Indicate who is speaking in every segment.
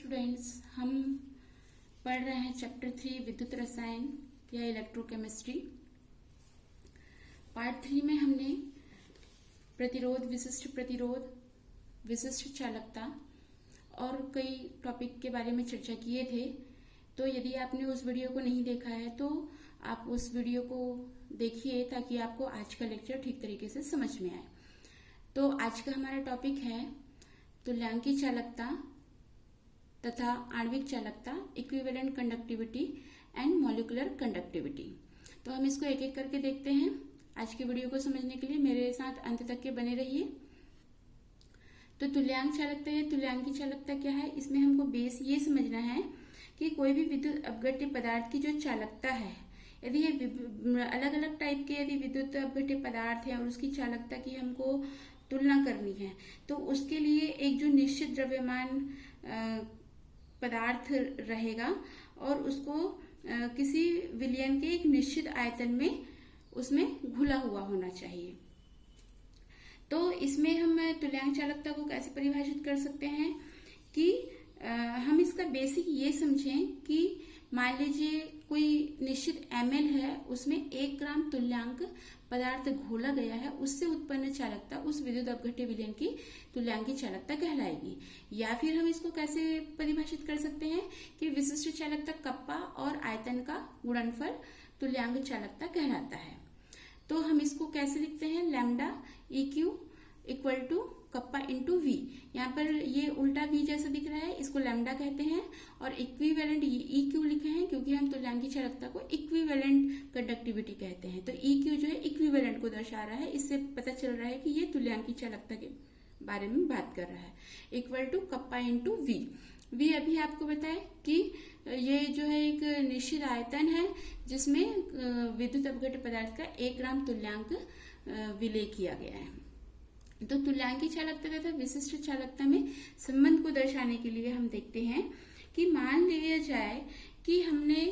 Speaker 1: Students, हम पढ़ रहे हैं चैप्टर 3 विद्युत रसायन या इलेक्ट्रोकेमिस्ट्री। पार्ट 3 में हमने प्रतिरोध, विशिष्ट चालकता और कई टॉपिक के बारे में चर्चा किए थे। तो यदि आपने उस वीडियो को नहीं देखा है तो आप उस वीडियो को देखिए ताकि आपको आज का लेक्चर ठीक तरीके से समझ में आए। तो आज का हमारा टॉपिक है तुल्यांकी चालकता तथा आणविक चालकता, equivalent conductivity and molecular conductivity. तो हम इसको एक एक करके देखते हैं। आज के वीडियो को समझने के लिए मेरे साथ अंत तक के बने रहिए। तो तुल्यांक चालकता या तुल्यांकी चालकता क्या है, इसमें हमको बेस ये समझना है कि कोई भी विद्युत अपघट्य पदार्थ की जो चालकता है, यदि ये अलग अलग टाइप के यदि विद्युत अपघट्य पदार्थ है और उसकी चालकता की हमको तुलना करनी है तो उसके लिए एक जो निश्चित द्रव्यमान पदार्थ रहेगा और उसको किसी विलयन के एक निश्चित आयतन में उसमें घुला हुआ होना चाहिए। तो इसमें हम तुल्यांक चालकता को कैसे परिभाषित कर सकते हैं कि हम इसका बेसिक ये समझें कि मान लीजिए कोई निश्चित ml है, उसमें 1 ग्राम तुल्यांक पदार्थ घोला गया है, उससे उत्पन्न चालकता उस विद्युत अपघट्य विलयन की तुल्यांकी चालकता कहलाएगी। या फिर हम इसको कैसे परिभाषित कर सकते हैं कि विशिष्ट चालकता कप्पा और आयतन का गुणनफल तुल्यांक चालकता कहलाता है। तो हम इसको कैसे लिखते हैं, lambda EQ equal to kappa into V. यहाँ पर ये उल्टा वी जैसा दिख रहा है, इसको लैम्डा कहते हैं और इक्विवेलेंट EQ लिखे हैं क्योंकि हम तुल्यांकी चालकता को इक्विवेलेंट कंडक्टिविटी कहते हैं। तो EQ जो है इक्विवेलेंट को दर्शा रहा है, इससे पता चल रहा है कि ये तुल्यांकी चालकता के बारे में बात कर रहा है। Equal to kappa into V. V अभी आपको बताए कि ये जो है एक निश्चित आयतन है जिसमें विद्युत अपघट्य पदार्थ का 1 ग्राम तुल्यांक विलय किया गया है। तो तुल्यांकी चालकता तथा विशिष्ट चालकता में संबंध को दर्शाने के लिए हम देखते हैं कि मान लिया जाए कि हमने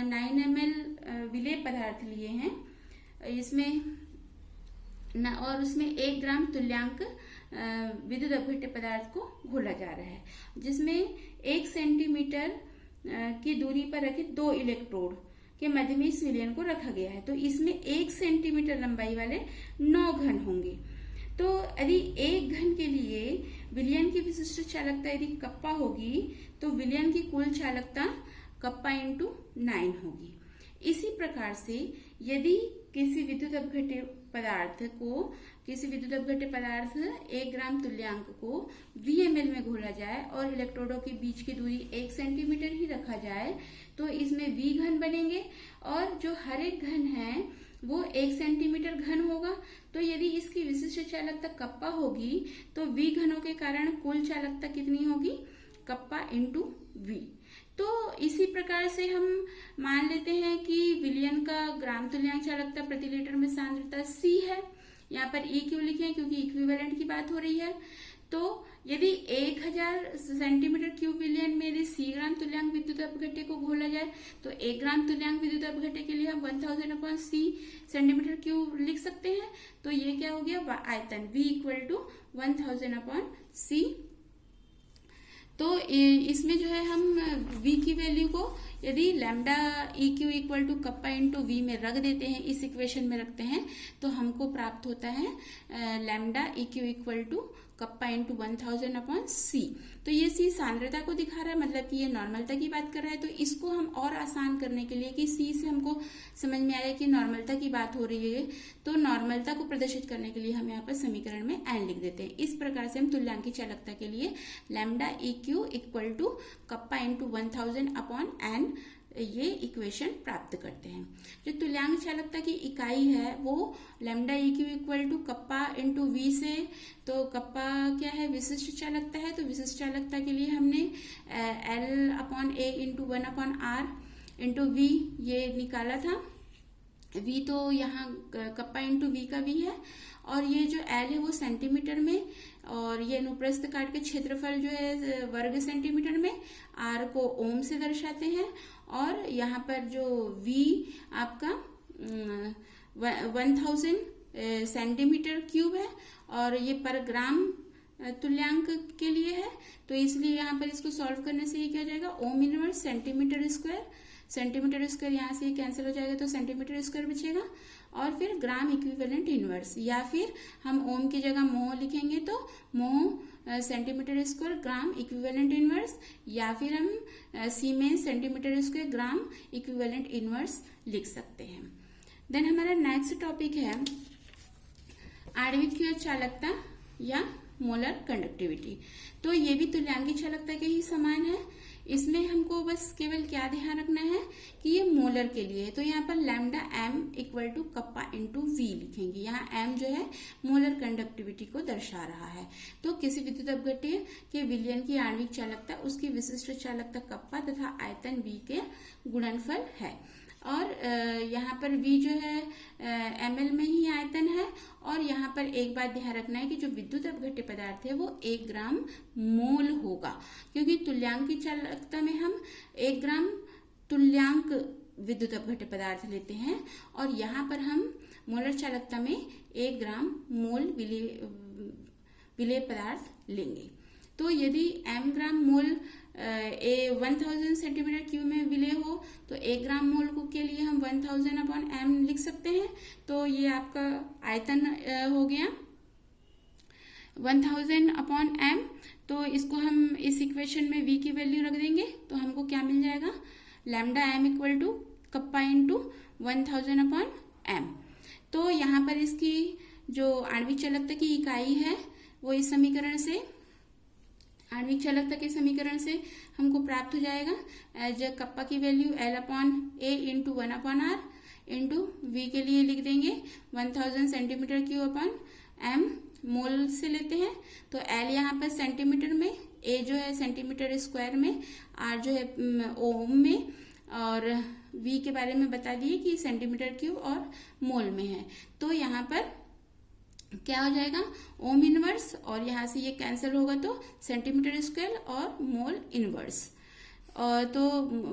Speaker 1: 9 ml विलेय पदार्थ लिए हैं इसमें और उसमें 1 ग्राम तुल्यांक विद्युत अपघट्य पदार्थ को घोला जा रहा है, जिसमें 1 सेंटीमीटर की दूरी पर रखे 2 इलेक्ट्रोड के मध्य में इस विलयन को रखा गया है। तो इसमें 1 सेंटीमीटर लंबाई वाले 9 घन होंगे। तो यदि 1 घन के लिए विलयन की विशिष्ट चालकता यदि कप्पा होगी तो विलयन की कुल चालकता कप्पा इंटू 9 होगी। इसी प्रकार से यदि किसी विद्युत अपघट्य पदार्थ 1 ग्राम तुल्यांक को VmL में घोला जाए और इलेक्ट्रोडों के बीच की दूरी 1 सेंटीमीटर ही रखा जाए तो इसमें V घन बनेंगे और जो हर एक घन है वो 1 सेंटीमीटर घन होगा। तो यदि इसकी विशिष्ट चालकता कप्पा होगी तो V घनों के कारण कुल चालकता कितनी होगी, कप्पा इंटू V। तो इसी प्रकार से हम मान लेते हैं कि विलयन का ग्राम तुल्यांक चालकता प्रति लीटर में सांद्रता C है। यहाँ पर EQ लिखे हैं क्योंकि इक्विवेलेंट की बात हो रही है। तो यदि 1000 सेंटीमीटर क्यूब विलयन में यदि C ग्राम तुल्यांक विद्युत अपघट्य को घोला जाए तो 1 ग्राम तुल्यांक विद्युत अपघट्य के लिए हम 1000/C सेंटीमीटर क्यूब लिख सकते हैं। तो ये क्या हो गया, आयतन V इक्वल टू 1000/C। तो इसमें जो है हम V की वैल्यू को यदि lambda EQ equal to kappa into V में रख देते हैं, इस इक्वेशन में रखते हैं तो हमको प्राप्त होता है lambda EQ equal to kappa into 1000/C। तो ये C सांद्रता को दिखा रहा है, मतलब कि ये नॉर्मलता की बात कर रहा है। तो इसको हम और आसान करने के लिए कि C से हमको समझ में आया कि नॉर्मलता की बात हो रही है, तो नॉर्मलता को प्रदर्शित करने के लिए हम यहाँ पर समीकरण में n लिख देते हैं। इस प्रकार से हम तुल्यांकी चालकता के लिए lambda EQ equal to kappa into 1000/n ये इक्वेशन प्राप्त करते हैं। जो तुल्यांक चालकता की इकाई है वो lambda EQ equal to kappa into V से, तो कप्पा क्या है, विशिष्ट चालकता है। तो विशिष्ट चालकता के लिए हमने L/A into 1/R into we ये निकाला था। V तो यहाँ कप्पा इंटू वी का V है और ये जो L है वो सेंटीमीटर में और ये अनुप्रस्थ काट के क्षेत्रफल जो है वर्ग सेंटीमीटर में, R को ओम से दर्शाते हैं और यहाँ पर जो V आपका 1000 सेंटीमीटर क्यूब है और ये पर ग्राम तुल्यांक के लिए है, तो इसलिए यहाँ पर इसको सॉल्व करने से ये क्या हो जाएगा, ओम इनवर्स सेंटीमीटर स्क्वायर यहाँ से कैंसिल हो जाएगा तो सेंटीमीटर स्क्वायर बचेगा, और फिर ग्राम इक्विवेलेंट इनवर्स, या फिर हम ओम की जगह मोह लिखेंगे तो मोह centimetre square gram equivalent inverse, या फिर हम siemens centimetre square gram equivalent inverse लिख सकते हैं। देन हमारा नेक्स्ट टॉपिक है आणविक चालकता या मोलर कंडक्टिविटी। तो ये भी तुल्यांकी चालकता के ही समान है। इसमें हमको बस केवल क्या ध्यान रखना है कि ये मोलर के लिए है, तो यहाँ पर lambda M equal to kappa into V लिखेंगे। यहाँ एम जो है मोलर कंडक्टिविटी को दर्शा रहा है। तो किसी विद्युत अपघट्य के विलयन की आणविक चालकता उसकी विशिष्ट चालकता कप्पा तथा आयतन वी के गुणनफल है। और यहाँ पर v जो है ml में ही आयतन है। और यहाँ पर एक बात ध्यान रखना है कि जो विद्युत अपघट्य पदार्थ है वो 1 ग्राम मोल होगा, क्योंकि तुल्यांक की चालकता में हम 1 ग्राम तुल्यांक विद्युत अपघट्य पदार्थ लेते हैं, और यहाँ पर हम मोलर चालकता में 1 ग्राम मोल विलेय पदार्थ लेंगे। तो यदि m ग्राम मोल 1000 सेंटीमीटर क्यूब में विलेय हो तो 1 ग्राम मोल को के लिए हम 1000 अपॉन m लिख सकते हैं। तो ये आपका आयतन हो गया 1000 अपॉन m। तो इसको हम इस इक्वेशन में v की वैल्यू रख देंगे तो हमको क्या मिल जाएगा, lambda m equal to kappa into 1000 upon m। तो यहाँ पर इसकी जो आणविक चालकता की इकाई है वो इस समीकरण से, आणविक चालकता के समीकरण से हमको प्राप्त हो जाएगा एज कप्पा की value L upon A into 1 upon R into V के लिए लिख देंगे 1000 सेंटीमीटर क्यूब अपॉन M मोल से लेते हैं। तो L यहाँ पर सेंटीमीटर में, A जो है सेंटीमीटर स्क्वायर में, R जो है ओम में, और V के बारे में बता दिए कि सेंटीमीटर क्यूब और मोल में है। तो यहाँ पर क्या हो जाएगा, ओम इनवर्स, और यहाँ से ये कैंसिल होगा तो सेंटीमीटर स्क्वायर और मोल इनवर्स। और तो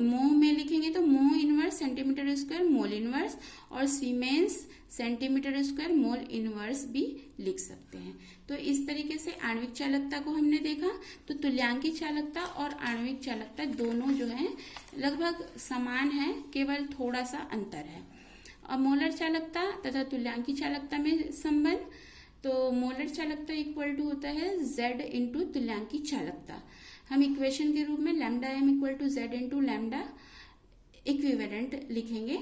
Speaker 1: मोह में लिखेंगे तो mho inverse centimetre square mole inverse, और siemens centimetre square mole inverse भी लिख सकते हैं। तो इस तरीके से आणविक चालकता को हमने देखा। तो तुल्यांकी चालकता और आणविक चालकता दोनों जो है लगभग समान है, केवल थोड़ा सा अंतर है। और मोलर चालकता तथा तुल्यांकी चालकता में संबंध, तो मोलर चालकता इक्वल टू होता है Z इंटू तुल्यांकी चालकता। हम इक्वेशन के रूप में lambda m equal to Z into lambda equivalent लिखेंगे।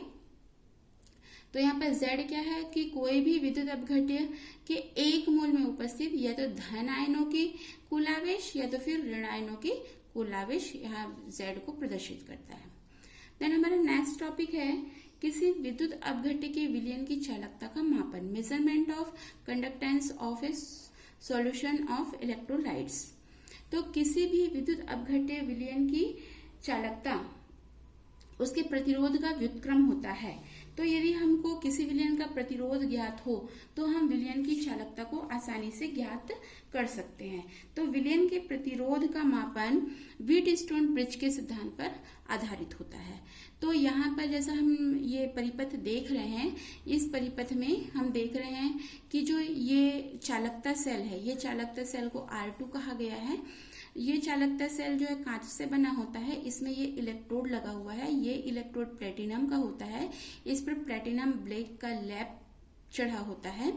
Speaker 1: तो यहाँ पर Z क्या है कि कोई भी विद्युत अपघट्य के 1 मोल में उपस्थित या तो धन आयनों की कुल आवेश या तो फिर ऋण आयनों की कुल आवेश, यहाँ Z को प्रदर्शित करता है। देन हमारा नेक्स्ट टॉपिक है किसी विद्युत अपघट्य के विलयन की चालकता का मापन, measurement of conductance of A solution of electrolytes. तो किसी भी विद्युत अपघट्य विलयन की चालकता उसके प्रतिरोध का व्युत्क्रम होता है। तो यदि हमको किसी विलयन का प्रतिरोध ज्ञात हो तो हम विलयन की चालकता को आसानी से ज्ञात कर सकते हैं। तो विलयन के प्रतिरोध का मापन व्हीटस्टोन ब्रिज के सिद्धांत पर आधारित होता है। तो यहाँ पर जैसा हम ये परिपथ देख रहे हैं, इस परिपथ में हम देख रहे हैं कि जो ये चालकता सेल है, ये चालकता सेल को R2 कहा गया है। ये चालकता सेल जो है कांच से बना होता है, इसमें ये इलेक्ट्रोड लगा हुआ है। ये इलेक्ट्रोड प्लेटिनम का होता है, इस पर प्लेटिनम ब्लैक का लैप चढ़ा होता है,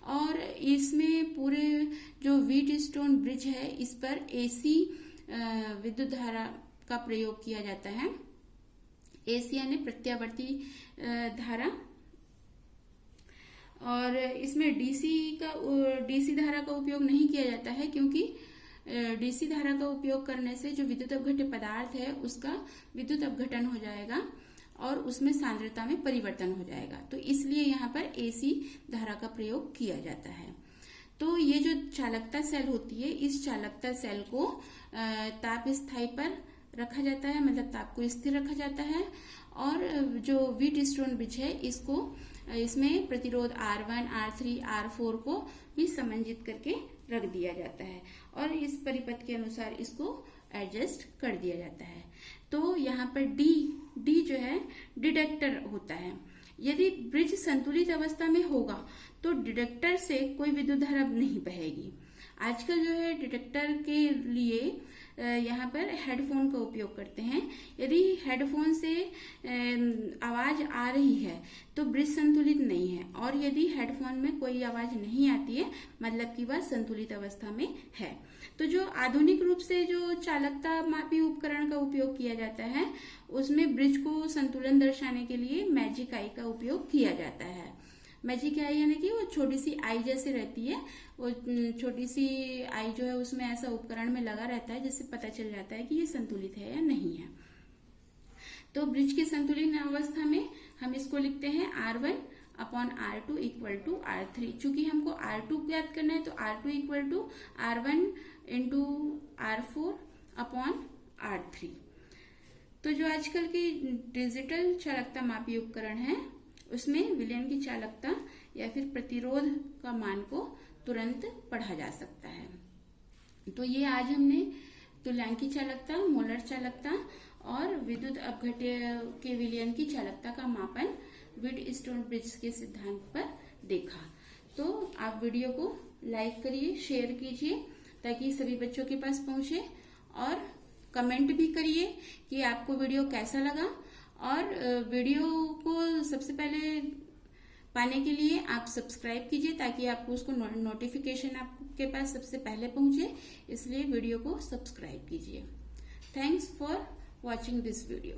Speaker 1: और इसमें पूरे जो व्हीटस्टोन ब्रिज है इस पर AC विद्युत धारा का प्रयोग किया जाता है। AC यानी प्रत्यावर्ती धारा, और इसमें DC धारा का उपयोग नहीं किया जाता है, क्योंकि DC धारा का उपयोग करने से जो विद्युत अपघट्य पदार्थ है उसका विद्युत अपघटन हो जाएगा और उसमें सांद्रता में परिवर्तन हो जाएगा। तो इसलिए यहाँ पर AC धारा का प्रयोग किया जाता है। तो ये जो चालकता सेल होती है, इस चालकता सेल को ताप स्थायी पर रखा जाता है, मतलब ताप को स्थिर रखा जाता है। और जो व्हीटस्टोन ब्रिज है इसमें प्रतिरोध R1, R3, R4 को भी समंजित करके रख दिया जाता है, और इस परिपथ के अनुसार इसको एडजस्ट कर दिया जाता है। तो यहाँ पर D जो है डिटेक्टर होता है। यदि ब्रिज संतुलित अवस्था में होगा तो डिटेक्टर से कोई विद्युत धारा नहीं बहेगी, आजकल जो है डिटेक्टर के लिए यहाँ पर हेडफोन का उपयोग करते हैं। यदि हेडफोन से आवाज आ रही है तो ब्रिज संतुलित नहीं है, और यदि हेडफोन में कोई आवाज नहीं आती है मतलब कि वह संतुलित अवस्था में है। तो जो आधुनिक रूप से जो चालकता मापी उपकरण का उपयोग किया जाता है उसमें ब्रिज को संतुलन दर्शाने के लिए मैजिक आई का उपयोग किया जाता है। मैजिक आई यानी कि वो छोटी सी आई जैसे रहती है, वो छोटी सी आई जो है उसमें ऐसा उपकरण में लगा रहता है जिससे पता चल जाता है कि ये संतुलित है या नहीं है। तो ब्रिज की संतुलित अवस्था में हम इसको लिखते हैं R1 upon R2 equal to R3। चूंकि हमको R2 ज्ञात करना है तो R2 equal to R1 into R4 upon R3। तो जो आजकल की डिजिटल चालकता मापी उपकरण है उसमें विलयन की चालकता या फिर प्रतिरोध का मान को तुरंत पढ़ा जा सकता है। तो ये आज हमने तुल्यांकी चालकता, मोलर चालकता और विद्युत अपघट्य के विलयन की चालकता का मापन व्हीटस्टोन ब्रिज के सिद्धांत पर देखा। तो आप वीडियो को लाइक करिए, शेयर कीजिए ताकि सभी बच्चों के पास पहुंचे, और कमेंट भी करिए कि आपको वीडियो कैसा लगा। और वीडियो को सबसे पहले पाने के लिए आप सब्सक्राइब कीजिए ताकि आपको उसको नोटिफिकेशन आपके पास सबसे पहले पहुंचे, इसलिए वीडियो को सब्सक्राइब कीजिए। Thanks for watching this video.